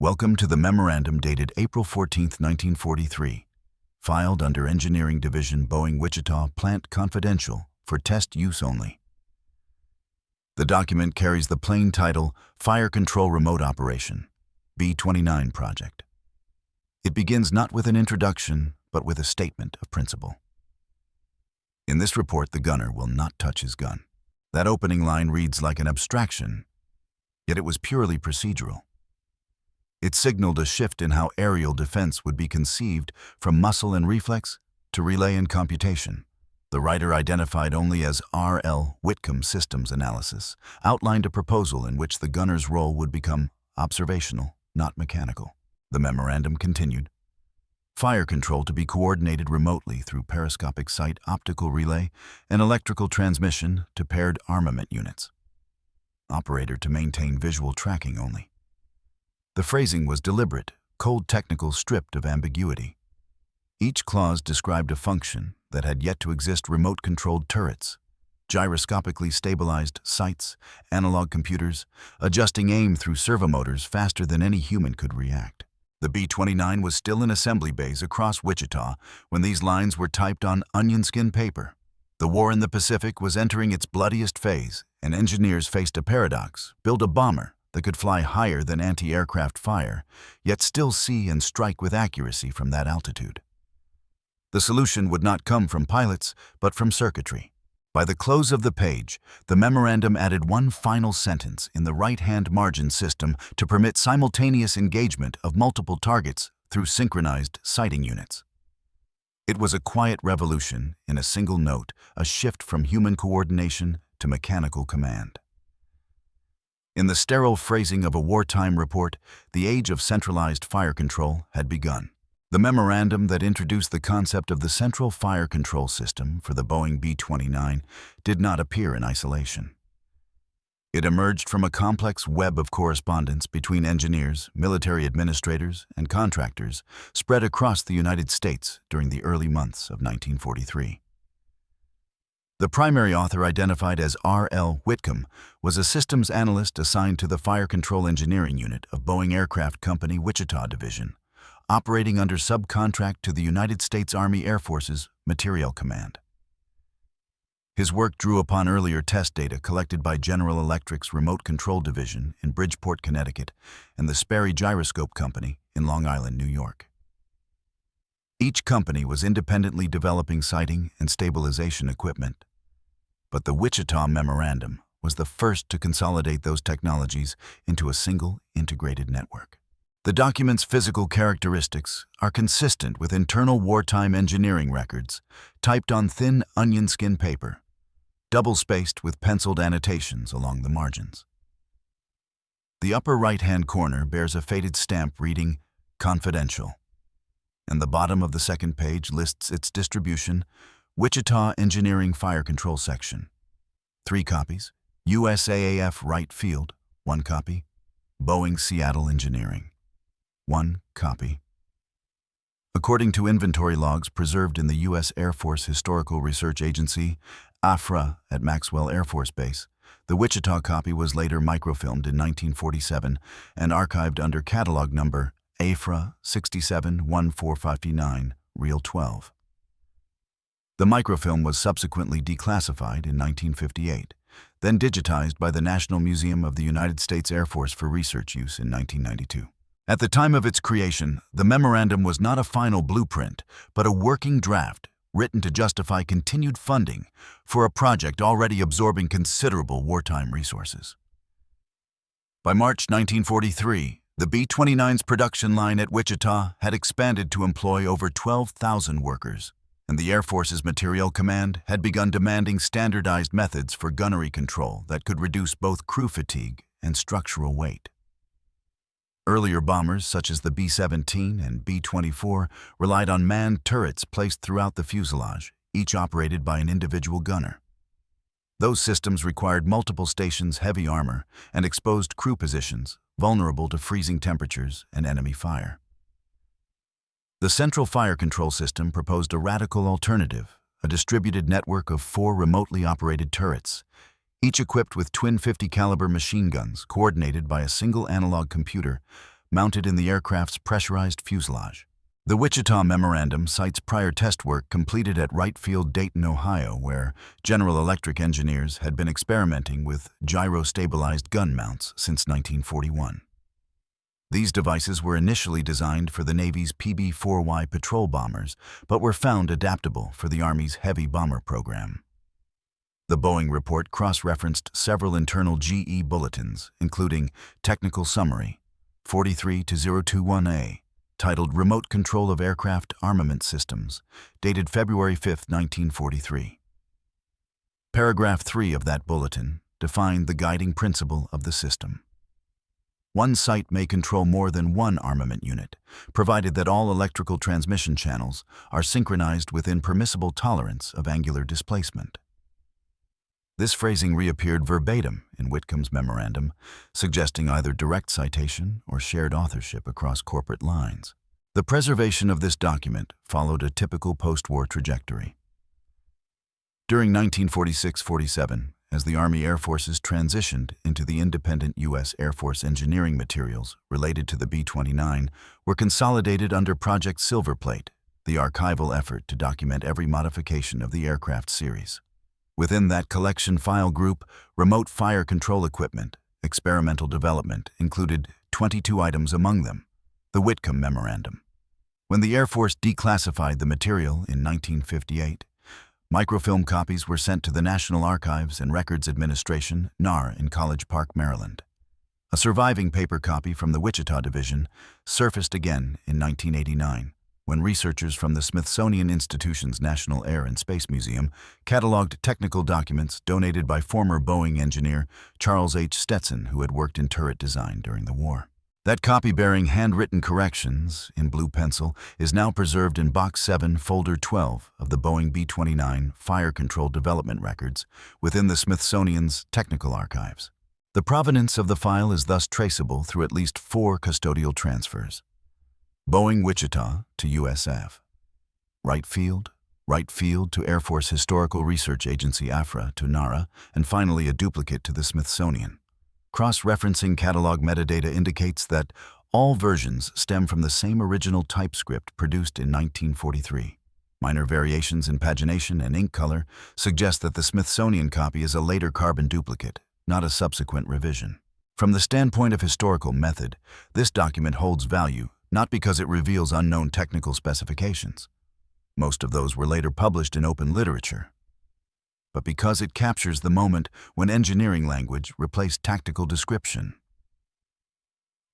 Welcome to the memorandum dated April 14, 1943, filed under Engineering Division, Boeing Wichita Plant Confidential for test use only. The document carries the plain title, Fire Control Remote Operation, B-29 Project. It begins not with an introduction, but with a statement of principle. In this report, the gunner will not touch his gun. That opening line reads like an abstraction, yet it was purely procedural. It signaled a shift in how aerial defense would be conceived, from muscle and reflex to relay and computation. The writer, identified only as R.L. Whitcomb Systems Analysis, outlined a proposal in which the gunner's role would become observational, not mechanical. The memorandum continued. Fire control to be coordinated remotely through periscopic sight optical relay and electrical transmission to paired armament units. Operator to maintain visual tracking only. The phrasing was deliberate, cold technical, stripped of ambiguity. Each clause described a function that had yet to exist: remote-controlled turrets, gyroscopically stabilized sights, analog computers, adjusting aim through servomotors faster than any human could react. The B-29 was still in assembly bays across Wichita when these lines were typed on onion skin paper. The war in the Pacific was entering its bloodiest phase, and engineers faced a paradox: build a bomber that could fly higher than anti-aircraft fire, yet still see and strike with accuracy from that altitude. The solution would not come from pilots, but from circuitry. By the close of the page, the memorandum added one final sentence in the right-hand margin system to permit simultaneous engagement of multiple targets through synchronized sighting units. It was a quiet revolution in a single note, a shift from human coordination to mechanical command. In the sterile phrasing of a wartime report, the age of centralized fire control had begun. The memorandum that introduced the concept of the Central Fire Control System for the Boeing B-29 did not appear in isolation. It emerged from a complex web of correspondence between engineers, military administrators, and contractors spread across the United States during the early months of 1943. The primary author, identified as R.L. Whitcomb, was a systems analyst assigned to the Fire Control Engineering Unit of Boeing Aircraft Company Wichita Division, operating under subcontract to the United States Army Air Force's Materiel Command. His work drew upon earlier test data collected by General Electric's Remote Control Division in Bridgeport, Connecticut, and the Sperry Gyroscope Company in Long Island, New York. Each company was independently developing sighting and stabilization equipment, but the Wichita Memorandum was the first to consolidate those technologies into a single integrated network. The document's physical characteristics are consistent with internal wartime engineering records, typed on thin onion skin paper, double-spaced with penciled annotations along the margins. The upper right-hand corner bears a faded stamp reading "Confidential," and the bottom of the second page lists its distribution: Wichita Engineering Fire Control Section, 3 copies; USAAF Wright Field, 1 copy; Boeing Seattle Engineering, 1 copy. According to inventory logs preserved in the U.S. Air Force Historical Research Agency, AFRA, at Maxwell Air Force Base, the Wichita copy was later microfilmed in 1947 and archived under catalog number AFRA 671459, Reel 12. The microfilm was subsequently declassified in 1958, then digitized by the National Museum of the United States Air Force for research use in 1992. At the time of its creation, the memorandum was not a final blueprint, but a working draft written to justify continued funding for a project already absorbing considerable wartime resources. By March 1943, the B-29's production line at Wichita had expanded to employ over 12,000 workers, and the Air Force's Materiel Command had begun demanding standardized methods for gunnery control that could reduce both crew fatigue and structural weight. Earlier bombers, such as the B-17 and B-24, relied on manned turrets placed throughout the fuselage, each operated by an individual gunner. Those systems required multiple stations, heavy armor, and exposed crew positions, vulnerable to freezing temperatures and enemy fire. The Central Fire Control System proposed a radical alternative, a distributed network of 4 remotely operated turrets, each equipped with twin .50 caliber machine guns coordinated by a single analog computer, mounted in the aircraft's pressurized fuselage. The Wichita Memorandum cites prior test work completed at Wright Field, Dayton, Ohio, where General Electric engineers had been experimenting with gyro-stabilized gun mounts since 1941. These devices were initially designed for the Navy's PB-4Y patrol bombers, but were found adaptable for the Army's heavy bomber program. The Boeing report cross-referenced several internal GE bulletins, including Technical Summary 43-021A, titled Remote Control of Aircraft Armament Systems, dated February 5, 1943. Paragraph 3 of that bulletin defined the guiding principle of the system. One site may control more than one armament unit, provided that all electrical transmission channels are synchronized within permissible tolerance of angular displacement. This phrasing reappeared verbatim in Whitcomb's memorandum, suggesting either direct citation or shared authorship across corporate lines. The preservation of this document followed a typical post-war trajectory. During 1946-47, as the Army Air Forces transitioned into the independent U.S. Air Force engineering materials related to the B-29 were consolidated under Project Silverplate, the archival effort to document every modification of the aircraft series. Within that collection file group, remote fire control equipment, experimental development included 22 items, among them the Whitcomb Memorandum. When the Air Force declassified the material in 1958, microfilm copies were sent to the National Archives and Records Administration, NAR, in College Park, Maryland. A surviving paper copy from the Wichita Division surfaced again in 1989, when researchers from the Smithsonian Institution's National Air and Space Museum cataloged technical documents donated by former Boeing engineer Charles H. Stetson, who had worked in turret design during the war. That copy, bearing handwritten corrections in blue pencil, is now preserved in Box 7, Folder 12 of the Boeing B-29 Fire Control Development Records within the Smithsonian's Technical Archives. The provenance of the file is thus traceable through at least 4 custodial transfers: Boeing Wichita to USF, Wright Field to Air Force Historical Research Agency AFRA to NARA, and finally a duplicate to the Smithsonian. Cross-referencing catalog metadata indicates that all versions stem from the same original typescript produced in 1943. Minor variations in pagination and ink color suggest that the Smithsonian copy is a later carbon duplicate, not a subsequent revision. From the standpoint of historical method, this document holds value not because it reveals unknown technical specifications. Most of those were later published in open literature, but because it captures the moment when engineering language replaced tactical description.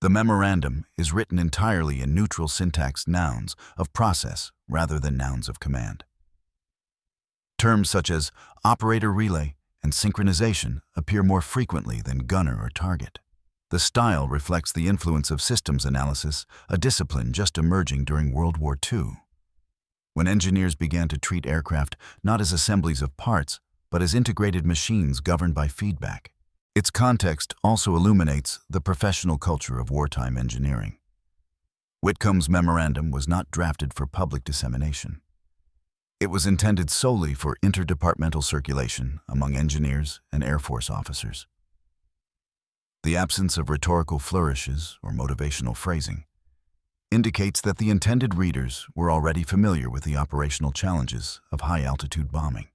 The memorandum is written entirely in neutral syntax nouns of process rather than nouns of command. Terms such as operator relay and synchronization appear more frequently than gunner or target. The style reflects the influence of systems analysis, a discipline just emerging during World War II, when engineers began to treat aircraft not as assemblies of parts, but as integrated machines governed by feedback. Its context also illuminates the professional culture of wartime engineering. Whitcomb's memorandum was not drafted for public dissemination. It was intended solely for interdepartmental circulation among engineers and Air Force officers. The absence of rhetorical flourishes or motivational phrasing indicates that the intended readers were already familiar with the operational challenges of high-altitude bombing.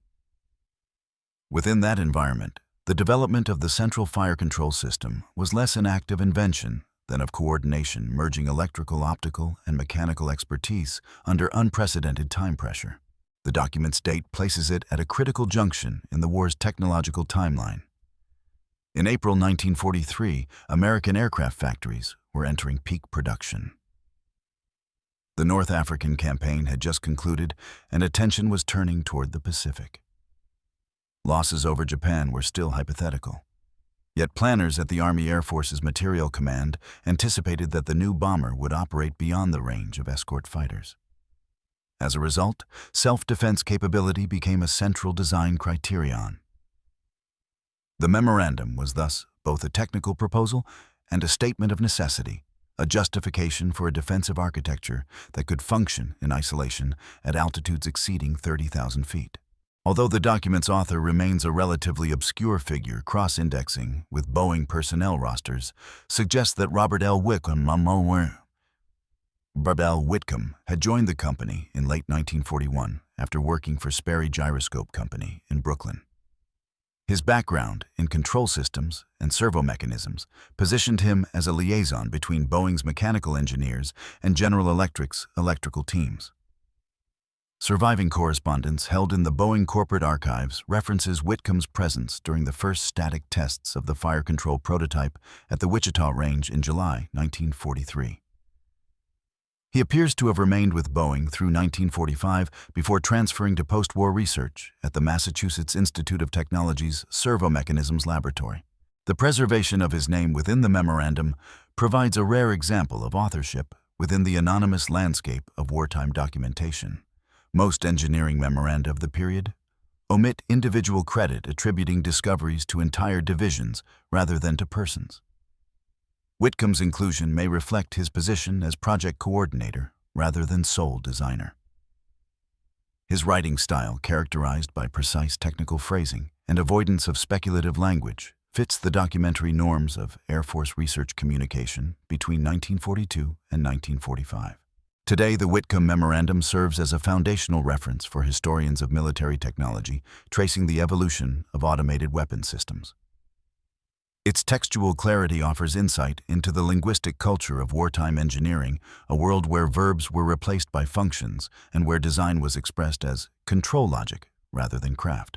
Within that environment, the development of the Central Fire Control System was less an act of invention than of coordination, merging electrical, optical, and mechanical expertise under unprecedented time pressure. The document's date places it at a critical junction in the war's technological timeline. In April 1943, American aircraft factories were entering peak production. The North African campaign had just concluded, and attention was turning toward the Pacific. Losses over Japan were still hypothetical. Yet planners at the Army Air Force's Materiel Command anticipated that the new bomber would operate beyond the range of escort fighters. As a result, self-defense capability became a central design criterion. The memorandum was thus both a technical proposal and a statement of necessity, a justification for a defensive architecture that could function in isolation at altitudes exceeding 30,000 feet. Although the document's author remains a relatively obscure figure, cross-indexing with Boeing personnel rosters suggests that Robert L. Whitcomb had joined the company in late 1941 after working for Sperry Gyroscope Company in Brooklyn. His background in control systems and servo mechanisms positioned him as a liaison between Boeing's mechanical engineers and General Electric's electrical teams. Surviving correspondence held in the Boeing corporate archives references Whitcomb's presence during the first static tests of the fire control prototype at the Wichita range in July 1943. He appears to have remained with Boeing through 1945 before transferring to post-war research at the Massachusetts Institute of Technology's Servo Mechanisms Laboratory. The preservation of his name within the memorandum provides a rare example of authorship within the anonymous landscape of wartime documentation. Most engineering memoranda of the period omit individual credit attributing discoveries to entire divisions rather than to persons. Whitcomb's inclusion may reflect his position as project coordinator rather than sole designer. His writing style, characterized by precise technical phrasing and avoidance of speculative language, fits the documentary norms of Air Force research communication between 1942 and 1945. Today, the Whitcomb Memorandum serves as a foundational reference for historians of military technology, tracing the evolution of automated weapon systems. Its textual clarity offers insight into the linguistic culture of wartime engineering, a world where verbs were replaced by functions and where design was expressed as control logic rather than craft.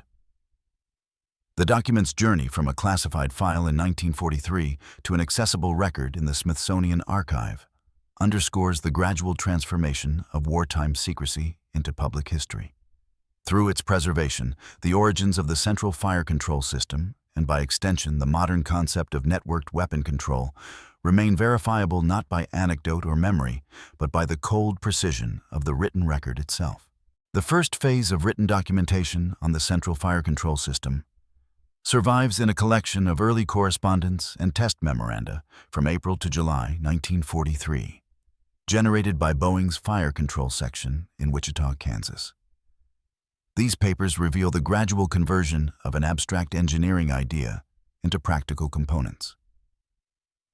The document's journey from a classified file in 1943 to an accessible record in the Smithsonian Archive underscores the gradual transformation of wartime secrecy into public history. Through its preservation, the origins of the Central Fire Control System, and by extension the modern concept of networked weapon control, remain verifiable not by anecdote or memory, but by the cold precision of the written record itself. The first phase of written documentation on the Central Fire Control System survives in a collection of early correspondence and test memoranda from April to July 1943, generated by Boeing's Fire Control Section in Wichita, Kansas. These papers reveal the gradual conversion of an abstract engineering idea into practical components.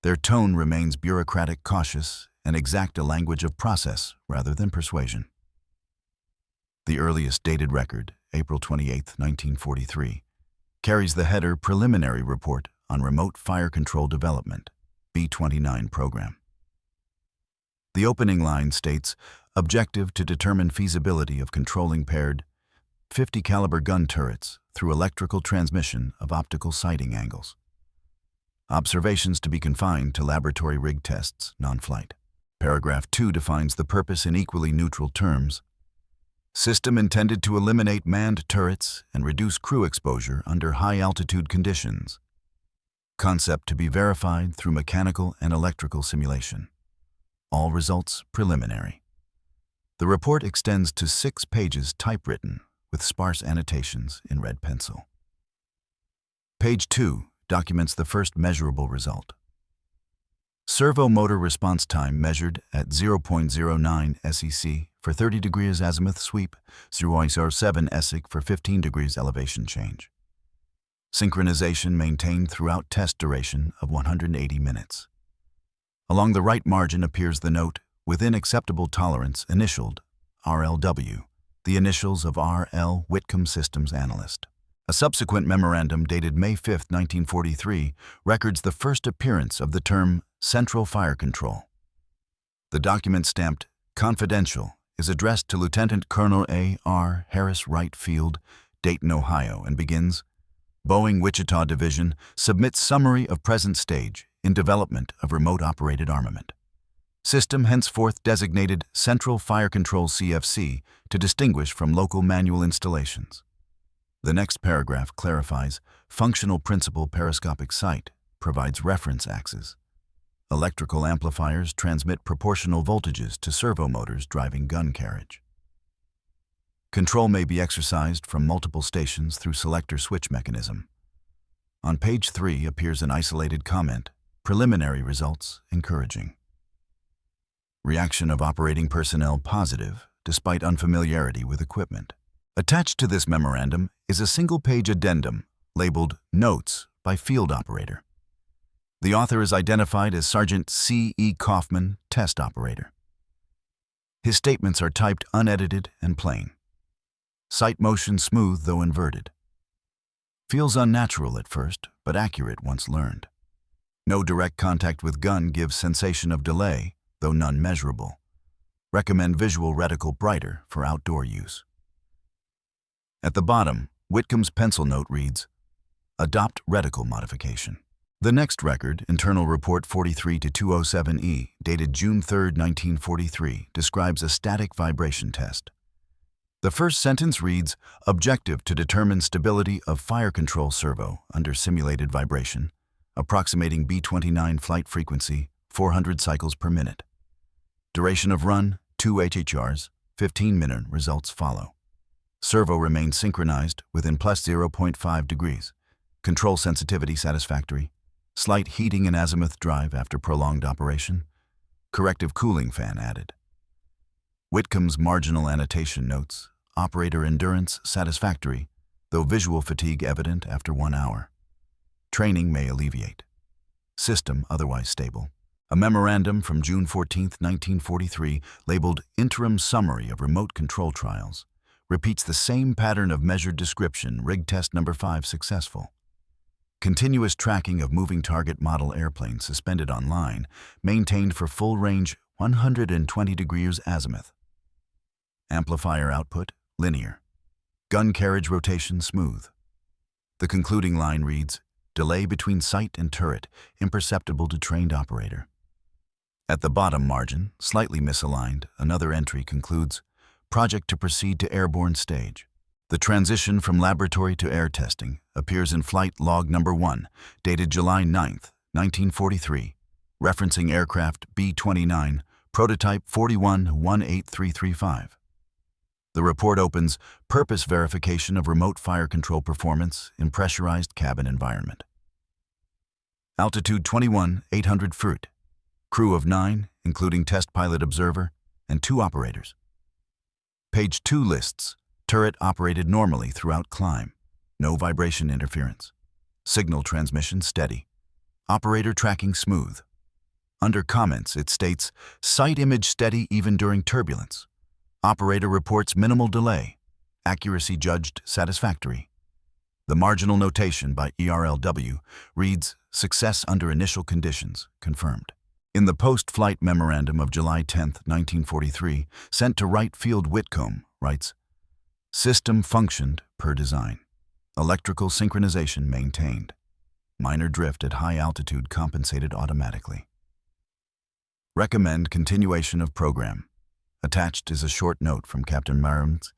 Their tone remains bureaucratic, cautious, and exact, a language of process rather than persuasion. The earliest dated record, April 28, 1943, carries the header Preliminary Report on Remote Fire Control Development, B-29 program. The opening line states, "Objective to determine feasibility of controlling paired 50 caliber gun turrets through electrical transmission of optical sighting angles. Observations to be confined to laboratory rig tests, non-flight." Paragraph 2 defines the purpose in equally neutral terms. System intended to eliminate manned turrets and reduce crew exposure under high-altitude conditions. Concept to be verified through mechanical and electrical simulation. All results preliminary. The report extends to 6 pages typewritten, with sparse annotations in red pencil. Page 2 documents the first measurable result. Servo motor response time measured at 0.09 SEC for 30 degrees azimuth sweep, 0.07 SEC for 15 degrees elevation change. Synchronization maintained throughout test duration of 180 minutes. Along the right margin appears the note, "Within acceptable tolerance," initialed RLW, the initials of R.L. Whitcomb Systems Analyst. A subsequent memorandum dated May 5, 1943, records the first appearance of the term Central Fire Control. The document stamped "Confidential" is addressed to Lieutenant Colonel A.R. Harris Wright Field, Dayton, Ohio, and begins, "Boeing Wichita Division submits summary of present stage in development of remote-operated armament. System henceforth designated Central Fire Control CFC to distinguish from local manual installations." The next paragraph clarifies functional principle periscopic sight, provides reference axes. Electrical amplifiers transmit proportional voltages to servo motors driving gun carriage. Control may be exercised from multiple stations through selector switch mechanism. On page 3 appears an isolated comment, "Preliminary results encouraging." Reaction of operating personnel positive, despite unfamiliarity with equipment. Attached to this memorandum is a single-page addendum labeled Notes by Field Operator. The author is identified as Sergeant C. E. Kaufman, Test Operator. His statements are typed unedited and plain. Sight motion smooth though inverted. Feels unnatural at first, but accurate once learned. No direct contact with gun gives sensation of delay, though none measurable. Recommend visual reticle brighter for outdoor use. At the bottom, Whitcomb's pencil note reads, Adopt reticle modification. The next record, Internal Report 43-207E, dated June 3, 1943, describes a static vibration test. The first sentence reads, Objective to determine stability of fire control servo under simulated vibration, approximating B-29 flight frequency, 400 cycles per minute. Duration of run, 2 HHRs, 15-minute results follow. Servo remains synchronized within plus 0.5 degrees. Control sensitivity satisfactory. Slight heating in azimuth drive after prolonged operation. Corrective cooling fan added. Whitcomb's marginal annotation notes, operator endurance satisfactory, though visual fatigue evident after 1 hour. Training may alleviate. System otherwise stable. A memorandum from June 14, 1943, labeled Interim Summary of Remote Control Trials, repeats the same pattern of measured description, rig test number 5 successful. Continuous tracking of moving target model airplane suspended on line, maintained for full range 120 degrees azimuth. Amplifier output, linear. Gun carriage rotation, smooth. The concluding line reads, Delay between sight and turret, imperceptible to trained operator. At the bottom margin, slightly misaligned, another entry concludes, Project to proceed to airborne stage. The transition from laboratory to air testing appears in Flight Log Number 1, dated July 9, 1943, referencing aircraft B-29, prototype 41-18335. The report opens Purpose Verification of Remote Fire Control Performance in Pressurized Cabin Environment. Altitude 21, 800 feet. Crew of 9, including test pilot observer, and 2 operators. Page 2 lists turret operated normally throughout climb. No vibration interference. Signal transmission steady. Operator tracking smooth. Under comments, it states, Sight image steady even during turbulence. Operator reports minimal delay. Accuracy judged satisfactory. The marginal notation by ERLW reads, Success under initial conditions, confirmed. In the post-flight memorandum of July 10, 1943, sent to Wright Field Whitcomb, writes, System functioned per design. Electrical synchronization maintained. Minor drift at high altitude compensated automatically. Recommend continuation of program. Attached is a short note from Captain Marams,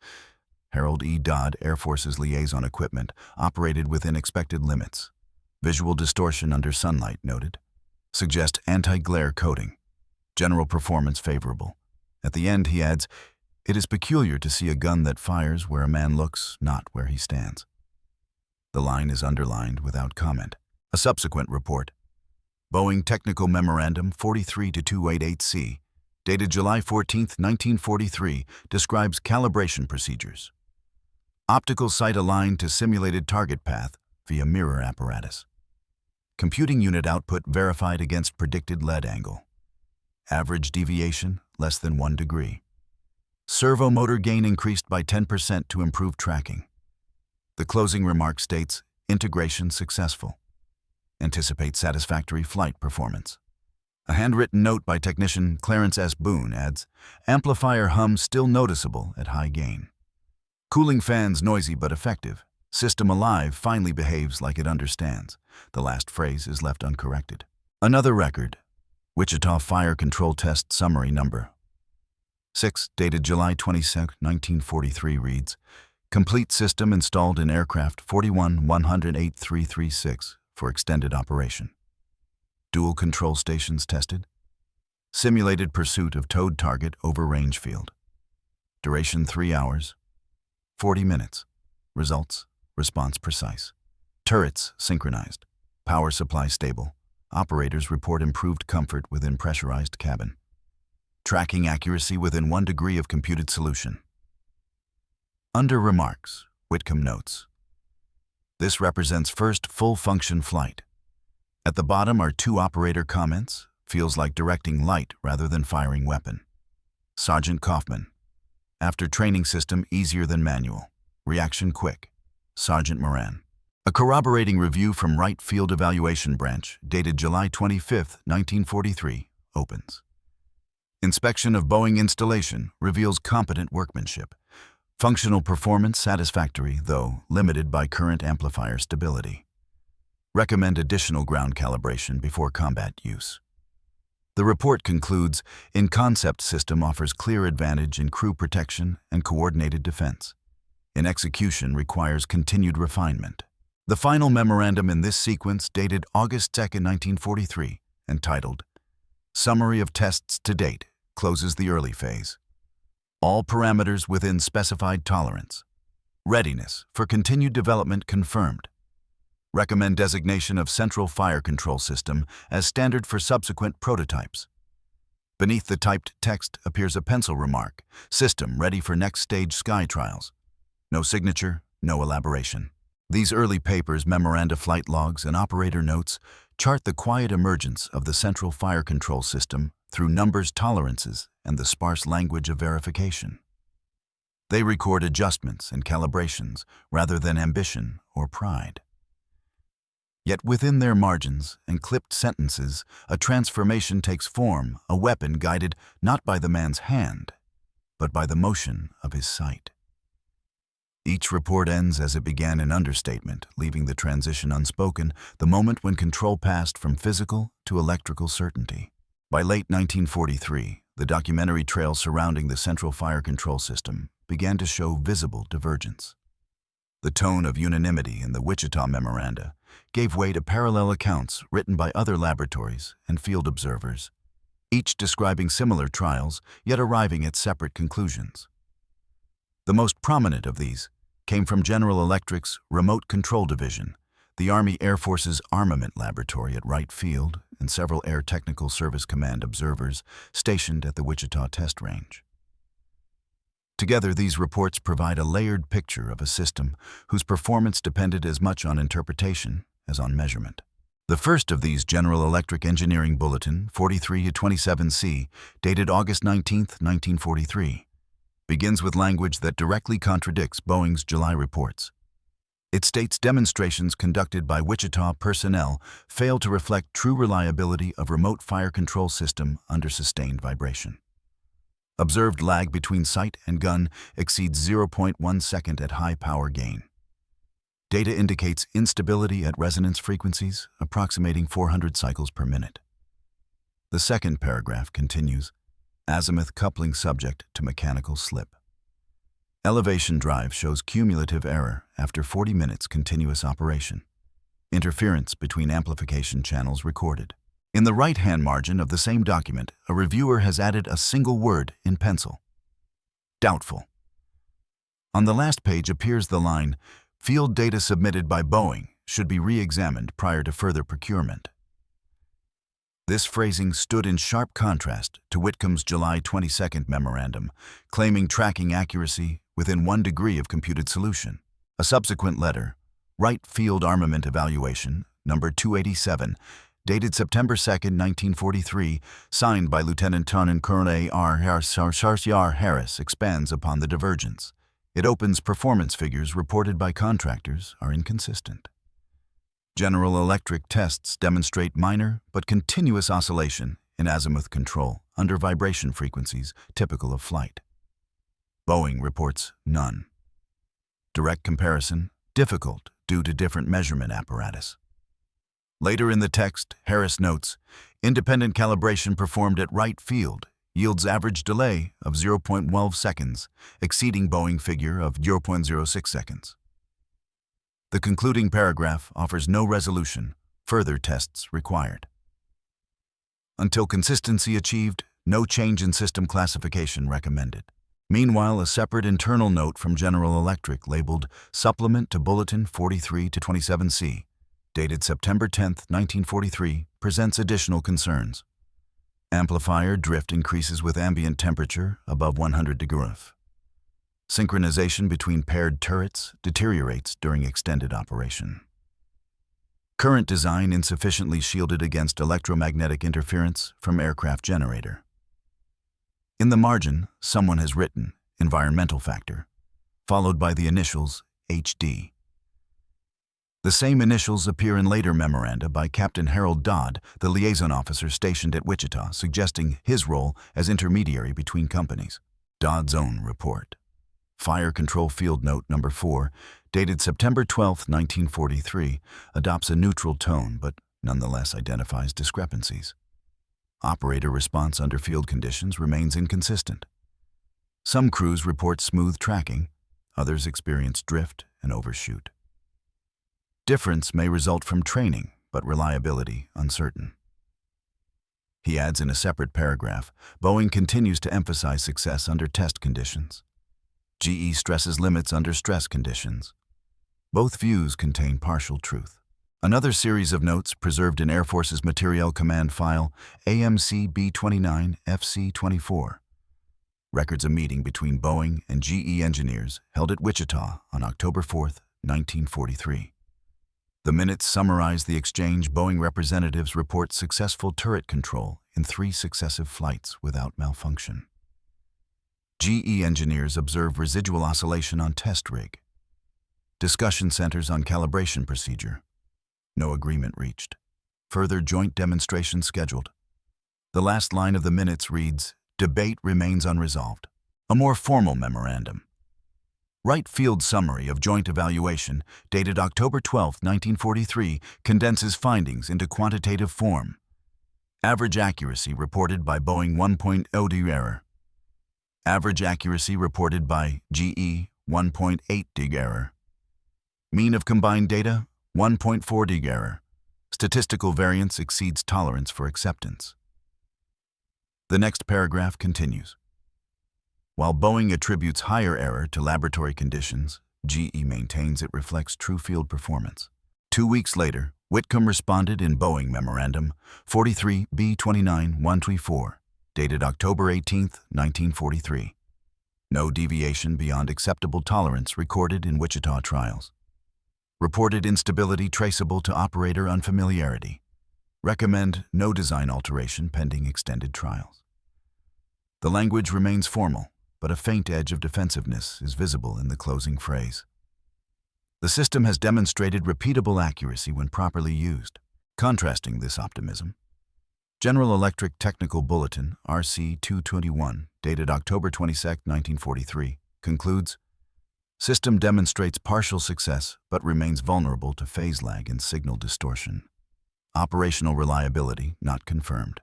Harold E. Dodd, Air Force's liaison equipment, operated within expected limits. Visual distortion under sunlight noted. Suggest anti-glare coating. General performance favorable. At the end, he adds, It is peculiar to see a gun that fires where a man looks, not where he stands. The line is underlined without comment. A subsequent report. Boeing Technical Memorandum 43-288C, dated July 14, 1943, describes calibration procedures. Optical sight aligned to simulated target path via mirror apparatus. Computing unit output verified against predicted lead angle. Average deviation, less than 1 degree. Servo motor gain increased by 10% to improve tracking. The closing remark states, Integration successful. Anticipate satisfactory flight performance. A handwritten note by technician Clarence S. Boone adds, Amplifier hum still noticeable at high gain. Cooling fans noisy but effective. System alive finally behaves like it understands. The last phrase is left uncorrected. Another record. Wichita Fire Control Test Summary Number 6, dated July 22, 1943, reads, Complete system installed in aircraft 41-108-336 for extended operation. Dual control stations tested. Simulated pursuit of towed target over range field. Duration 3 hours. 40 minutes. Results, response precise. Turrets synchronized. Power supply stable. Operators report improved comfort within pressurized cabin. Tracking accuracy within 1 degree of computed solution. Under remarks, Whitcomb notes, "This represents first full-function flight." At the bottom are two operator comments, "Feels like directing light rather than firing weapon." Sergeant Kaufman, "After training system easier than manual. Reaction quick." Sergeant Moran. A corroborating review from Wright Field Evaluation Branch, dated July 25, 1943, opens. Inspection of Boeing installation reveals competent workmanship. Functional performance satisfactory, though limited by current amplifier stability. Recommend additional ground calibration before combat use. The report concludes, in-concept system offers clear advantage in crew protection and coordinated defense. In execution requires continued refinement. The final memorandum in this sequence, dated August 2, 1943, entitled Summary of Tests to Date, closes the early phase. All parameters within specified tolerance. Readiness for continued development confirmed. Recommend designation of Central Fire Control System as standard for subsequent prototypes. Beneath the typed text appears a pencil remark, "System ready for next stage sky trials." No signature, no elaboration. These early papers, memoranda, flight logs, and operator notes chart the quiet emergence of the Central Fire Control System through numbers, tolerances, and the sparse language of verification. They record adjustments and calibrations rather than ambition or pride. Yet within their margins and clipped sentences, a transformation takes form, a weapon guided not by the man's hand, but by the motion of his sight. Each report ends as it began, an understatement, leaving the transition unspoken, the moment when control passed from physical to electrical certainty. By late 1943, the documentary trail surrounding the Central Fire Control System began to show visible divergence. The tone of unanimity in the Wichita memoranda gave way to parallel accounts written by other laboratories and field observers, each describing similar trials, yet arriving at separate conclusions. The most prominent of these came from General Electric's Remote Control Division, the Army Air Force's Armament Laboratory at Wright Field, and several Air Technical Service Command observers stationed at the Wichita Test Range. Together, these reports provide a layered picture of a system whose performance depended as much on interpretation as on measurement. The first of these, General Electric Engineering Bulletin 43-27C, dated August 19, 1943, begins with language that directly contradicts Boeing's July reports. It states demonstrations conducted by Wichita personnel fail to reflect true reliability of remote fire control system under sustained vibration. Observed lag between sight and gun exceeds 0.1 second at high power gain. Data indicates instability at resonance frequencies approximating 400 cycles per minute. The second paragraph continues, azimuth coupling subject to mechanical slip. Elevation drive shows cumulative error after 40 minutes continuous operation. Interference between amplification channels recorded. In the right-hand margin of the same document, a reviewer has added a single word in pencil. Doubtful. On the last page appears the line, "Field data submitted by Boeing should be re-examined prior to further procurement." This phrasing stood in sharp contrast to Whitcomb's July 22 memorandum, claiming tracking accuracy within 1 degree of computed solution. A subsequent letter, Wright Field Armament Evaluation, number 287, dated September 2, 1943, signed by Lieutenant Colonel A.R. Harris, expands upon the divergence. It opens performance figures reported by contractors are inconsistent. General Electric tests demonstrate minor but continuous oscillation in azimuth control under vibration frequencies typical of flight. Boeing reports none. Direct comparison difficult due to different measurement apparatus. Later in the text, Harris notes, independent calibration performed at Wright Field yields average delay of 0.12 seconds, exceeding Boeing figure of 0.06 seconds. The concluding paragraph offers no resolution, further tests required. Until consistency achieved, no change in system classification recommended. Meanwhile, a separate internal note from General Electric labeled Supplement to Bulletin 43-27C, dated September 10, 1943, presents additional concerns. Amplifier drift increases with ambient temperature above 100 degrees. Synchronization between paired turrets deteriorates during extended operation. Current design insufficiently shielded against electromagnetic interference from aircraft generator. In the margin, someone has written environmental factor, followed by the initials HD. The same initials appear in later memoranda by Captain Harold Dodd, the liaison officer stationed at Wichita, suggesting his role as intermediary between companies. Dodd's own report. Fire Control Field Note Number 4, dated September 12, 1943, adopts a neutral tone but nonetheless identifies discrepancies. Operator response under field conditions remains inconsistent. Some crews report smooth tracking, others experience drift and overshoot. Difference may result from training, but reliability uncertain. He adds in a separate paragraph, Boeing continues to emphasize success under test conditions. GE stresses limits under stress conditions. Both views contain partial truth. Another series of notes preserved in Air Force's Materiel Command file, AMC B-29 FC-24. Records a meeting between Boeing and GE engineers held at Wichita on October 4, 1943. The minutes summarize the exchange. Boeing representatives report successful turret control in 3 successive flights without malfunction. GE engineers observe residual oscillation on test rig. Discussion centers on calibration procedure. No agreement reached. Further joint demonstration scheduled. The last line of the minutes reads, "Debate remains unresolved." A more formal memorandum. Wright Field Summary of Joint Evaluation, dated October 12, 1943, condenses findings into quantitative form. Average accuracy reported by Boeing 1.0 dig error. Average accuracy reported by GE 1.8 dig error. Mean of combined data 1.4 dig error. Statistical variance exceeds tolerance for acceptance. The next paragraph continues. While Boeing attributes higher error to laboratory conditions, GE maintains it reflects true field performance. 2 weeks later, Whitcomb responded in Boeing Memorandum 43 B-29 124, dated October 18, 1943. No deviation beyond acceptable tolerance recorded in Wichita trials. Reported instability traceable to operator unfamiliarity. Recommend no design alteration pending extended trials. The language remains formal, but a faint edge of defensiveness is visible in the closing phrase. The system has demonstrated repeatable accuracy when properly used. Contrasting this optimism, General Electric Technical Bulletin, RC-221, dated October 22, 1943, concludes, "System demonstrates partial success but remains vulnerable to phase lag and signal distortion. Operational reliability not confirmed."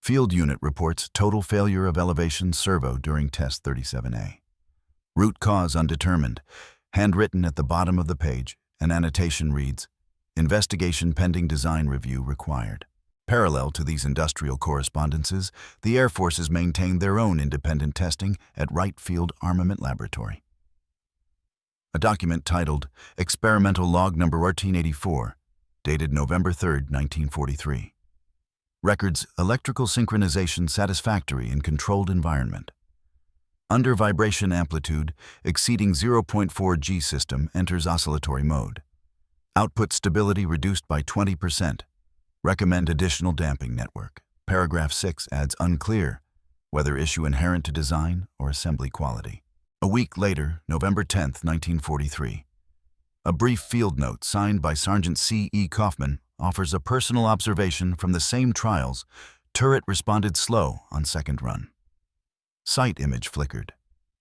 Field unit reports total failure of elevation servo during test 37A. Root cause undetermined. Handwritten at the bottom of the page, an annotation reads, "Investigation pending design review required." Parallel to these industrial correspondences, the Air Forces maintained their own independent testing at Wright Field Armament Laboratory. A document titled Experimental Log Number 1484, dated November 3, 1943. Records electrical synchronization satisfactory in controlled environment. Under vibration amplitude exceeding 0.4 G system enters oscillatory mode. Output stability reduced by 20%. Recommend additional damping network. Paragraph 6 adds unclear, whether issue inherent to design or assembly quality. A week later, November 10, 1943. A brief field note signed by Sergeant C. E. Kaufman offers a personal observation from the same trials. Turret responded slow on second run. Sight image flickered.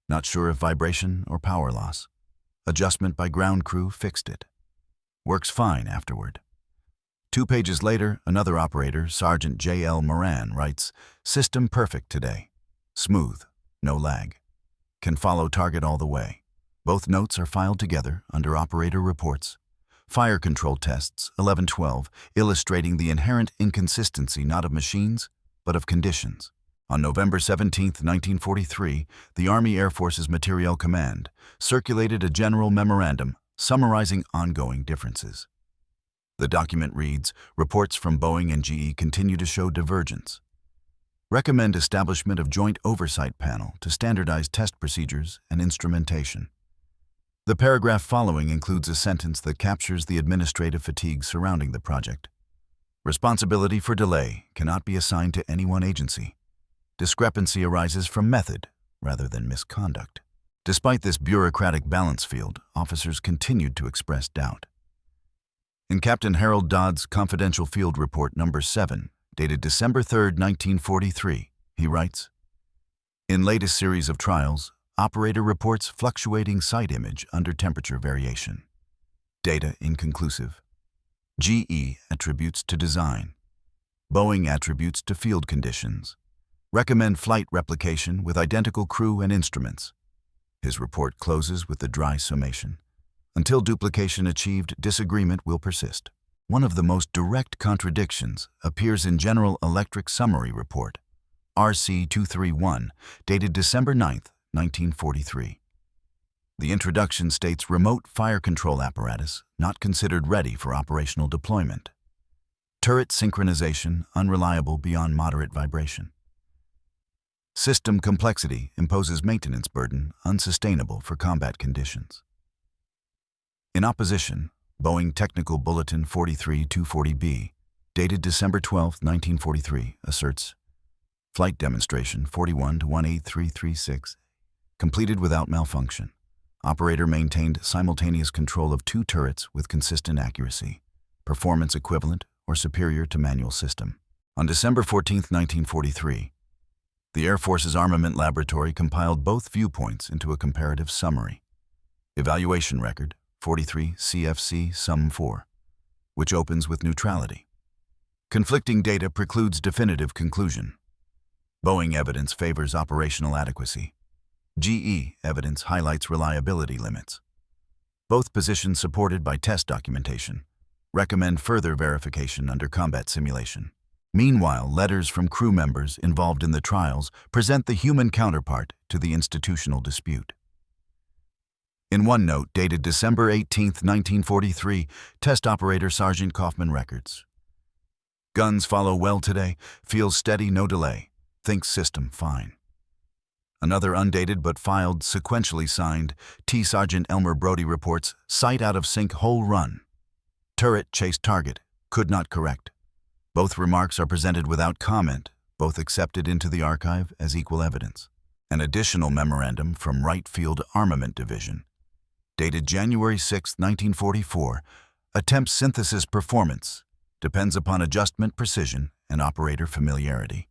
Not sure if vibration or power loss. Adjustment by ground crew fixed it. Works fine afterward. 2 pages later, another operator, Sergeant J. L. Moran, writes, "System perfect today. Smooth, no lag. Can follow target all the way." Both notes are filed together under Operator Reports. Fire Control Tests 1112, illustrating the inherent inconsistency not of machines, but of conditions. On November 17, 1943, the Army Air Forces Materiel Command circulated a general memorandum summarizing ongoing differences. The document reads, "Reports from Boeing and GE continue to show divergence. Recommend establishment of joint oversight panel to standardize test procedures and instrumentation. The paragraph following includes a sentence that captures the administrative fatigue surrounding the project. Responsibility for delay cannot be assigned to any one agency. Discrepancy arises from method rather than misconduct. Despite this bureaucratic balance field, officers continued to express doubt. In Captain Harold Dodd's Confidential Field Report No. 7, dated December 3, 1943, he writes, "In latest series of trials, operator reports fluctuating sight image under temperature variation. Data inconclusive. GE attributes to design. Boeing attributes to field conditions. Recommend flight replication with identical crew and instruments." His report closes with the dry summation. Until duplication achieved, disagreement will persist. One of the most direct contradictions appears in General Electric Summary Report, RC 231, dated December 9, 1943. The introduction states remote fire control apparatus not considered ready for operational deployment. Turret synchronization unreliable beyond moderate vibration. System complexity imposes maintenance burden unsustainable for combat conditions. In opposition, Boeing Technical Bulletin 43-240B, dated December 12, 1943, asserts, "Flight demonstration 41-18336, completed without malfunction. Operator maintained simultaneous control of 2 turrets with consistent accuracy, performance equivalent or superior to manual system." On December 14, 1943, the Air Force's Armament Laboratory compiled both viewpoints into a comparative summary. Evaluation record 43 CFC Sum 4, which opens with neutrality. Conflicting data precludes definitive conclusion. Boeing evidence favors operational adequacy. GE evidence highlights reliability limits. Both positions supported by test documentation. Recommend further verification under combat simulation. Meanwhile, letters from crew members involved in the trials present the human counterpart to the institutional dispute. In one note dated December 18, 1943, Test Operator Sergeant Kaufman records, "Guns follow well today, feels steady, no delay, thinks system fine." Another undated but filed, sequentially signed, T. Sergeant Elmer Brody reports, "Sight out of sync whole run. Turret chased target, could not correct." Both remarks are presented without comment, both accepted into the archive as equal evidence. An additional memorandum from Wright Field Armament Division, dated January 6, 1944, attempts synthesis performance, depends upon adjustment precision and operator familiarity.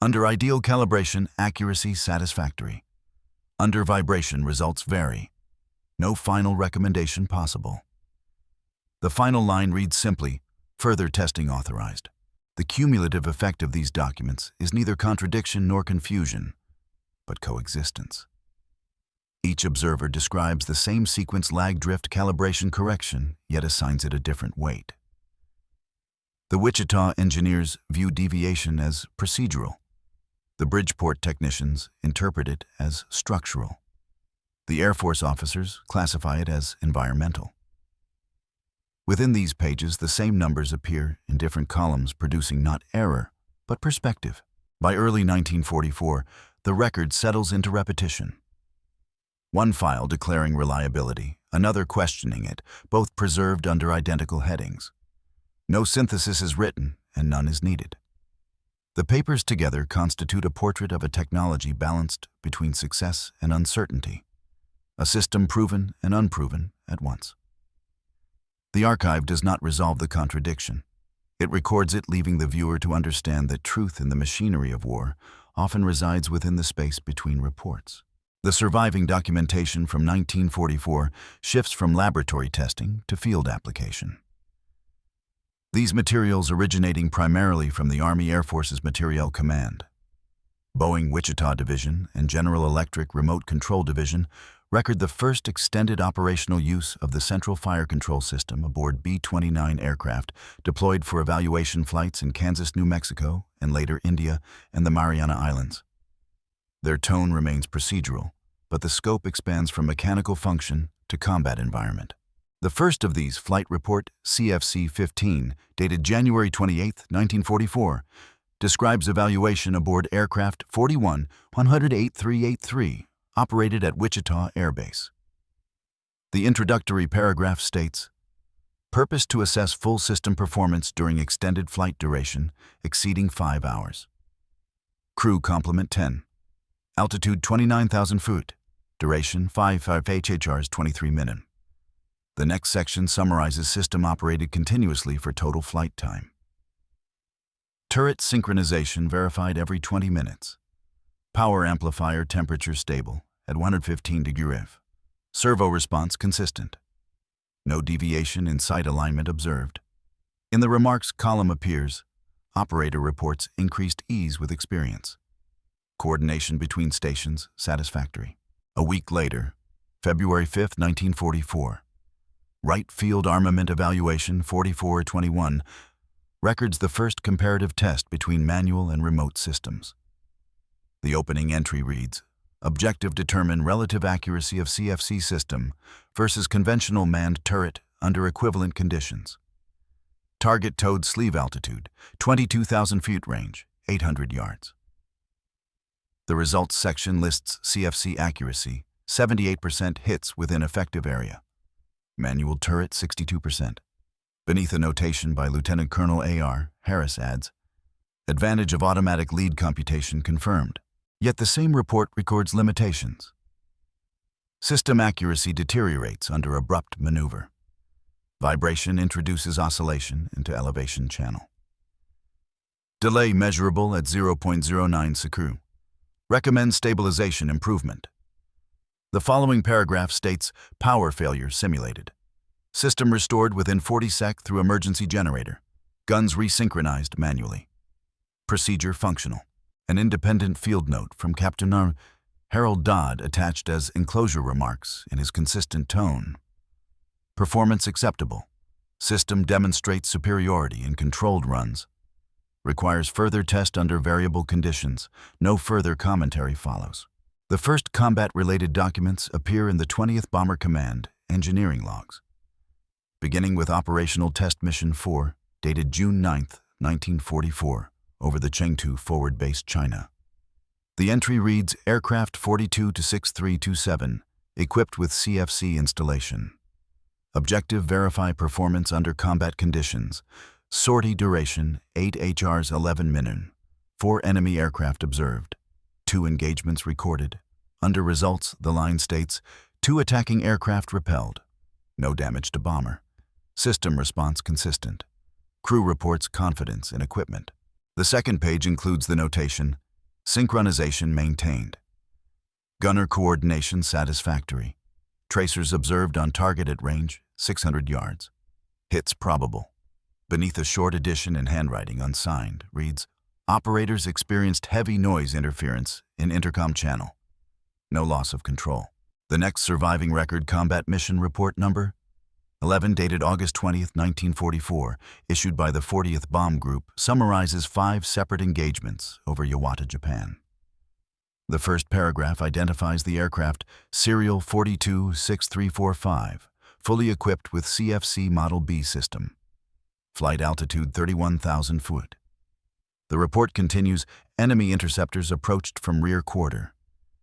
Under ideal calibration, accuracy satisfactory. Under vibration, results vary. No final recommendation possible. The final line reads simply, "Further testing authorized." The cumulative effect of these documents is neither contradiction nor confusion, but coexistence. Each observer describes the same sequence lag drift calibration correction, yet assigns it a different weight. The Wichita engineers view deviation as procedural. The Bridgeport technicians interpret it as structural. The Air Force officers classify it as environmental. Within these pages, the same numbers appear in different columns, producing not error, but perspective. By early 1944, the record settles into repetition. One file declaring reliability, another questioning it, both preserved under identical headings. No synthesis is written, and none is needed. The papers together constitute a portrait of a technology balanced between success and uncertainty, a system proven and unproven at once. The archive does not resolve the contradiction. It records it, leaving the viewer to understand that truth in the machinery of war often resides within the space between reports. The surviving documentation from 1944 shifts from laboratory testing to field application. These materials originating primarily from the Army Air Force's Materiel Command, Boeing Wichita Division, and General Electric Remote Control Division record the first extended operational use of the Central Fire Control System aboard B-29 aircraft deployed for evaluation flights in Kansas, New Mexico, and later India and the Mariana Islands. Their tone remains procedural, but the scope expands from mechanical function to combat environment. The first of these, Flight Report CFC-15, dated January 28, 1944, describes evaluation aboard aircraft 41-108-383, operated at Wichita Air Base. The introductory paragraph states, purpose to assess full system performance during extended flight duration exceeding 5 hours. Crew complement 10. Altitude 29,000 feet. Duration 5 HHRs 23 minutes. The next section summarizes system operated continuously for total flight time. Turret synchronization verified every 20 minutes. Power amplifier temperature stable at 115 degrees. Servo response consistent. No deviation in sight alignment observed. In the remarks column appears, operator reports increased ease with experience. Coordination between stations satisfactory. A week later, February 5, 1944, Wright Field Armament Evaluation 4421 records the first comparative test between manual and remote systems. The opening entry reads, objective determine relative accuracy of CFC system versus conventional manned turret under equivalent conditions. Target towed sleeve altitude, 22,000 feet range, 800 yards. The results section lists CFC accuracy, 78% hits within effective area. Manual turret, 62%. Beneath a notation by Lieutenant Colonel A.R. Harris adds, advantage of automatic lead computation confirmed. Yet the same report records limitations. System accuracy deteriorates under abrupt maneuver. Vibration introduces oscillation into elevation channel. Delay measurable at 0.09 seconds. Recommends stabilization improvement. The following paragraph states power failure simulated. System restored within 40 seconds through emergency generator. Guns resynchronized manually. Procedure functional. An independent field note from Captain Harold Dodd attached as enclosure remarks in his consistent tone. Performance acceptable. System demonstrates superiority in controlled runs. Requires further test under variable conditions. No further commentary follows. The first combat-related documents appear in the 20th Bomber Command engineering logs. Beginning with Operational Test Mission 4, dated June 9, 1944. Over the Chengdu Forward Base, China. The entry reads Aircraft 42-6327, equipped with CFC installation. Objective verify performance under combat conditions. Sortie duration 8 HRs 11 minutes. 4 enemy aircraft observed. 2 engagements recorded. Under results, the line states 2 attacking aircraft repelled. No damage to bomber. System response consistent. Crew reports confidence in equipment. The second page includes the notation, synchronization maintained. Gunner coordination satisfactory. Tracers observed on target at range, 600 yards. Hits probable. Beneath a short addition in handwriting unsigned reads, operators experienced heavy noise interference in intercom channel. No loss of control. The next surviving record combat mission report number 11 dated August 20, 1944, issued by the 40th Bomb Group, summarizes 5 separate engagements over Yawata, Japan. The first paragraph identifies the aircraft Serial 426345, fully equipped with CFC Model B system. Flight altitude 31,000 feet. The report continues, enemy interceptors approached from rear quarter.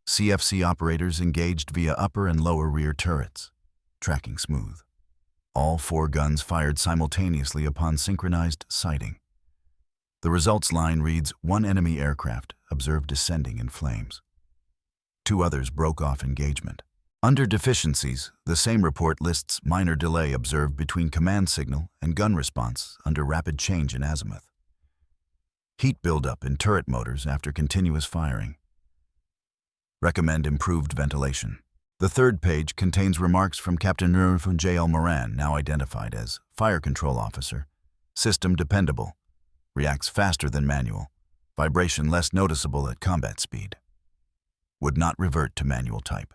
CFC operators engaged via upper and lower rear turrets. Tracking smooth. All 4 guns fired simultaneously upon synchronized sighting. The results line reads, 1 enemy aircraft observed descending in flames. 2 others broke off engagement. Under deficiencies, the same report lists minor delay observed between command signal and gun response under rapid change in azimuth. Heat buildup in turret motors after continuous firing. Recommend improved ventilation. The third page contains remarks from Captain J.L. Moran, now identified as Fire Control Officer. System dependable. Reacts faster than manual. Vibration less noticeable at combat speed. Would not revert to manual type.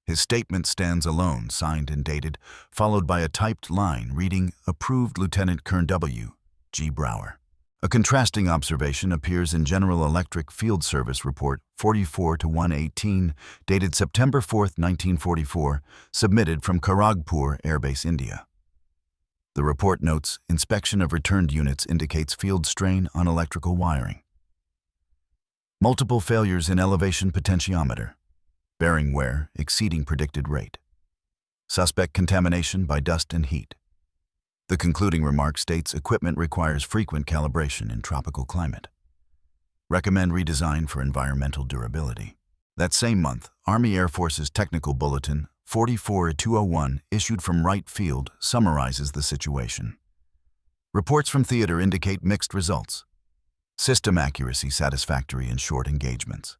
His statement stands alone, signed and dated, followed by a typed line reading, Approved Lieutenant Colonel W. G. Brower. A contrasting observation appears in General Electric Field Service Report 44-118, dated September 4, 1944, submitted from Kharagpur Air Base, India. The report notes inspection of returned units indicates field strain on electrical wiring. Multiple failures in elevation potentiometer. Bearing wear exceeding predicted rate. Suspect contamination by dust and heat. The concluding remark states equipment requires frequent calibration in tropical climate. Recommend redesign for environmental durability. That same month, Army Air Force's Technical Bulletin 44201, issued from Wright Field, summarizes the situation. Reports from theater indicate mixed results. System accuracy satisfactory in short engagements.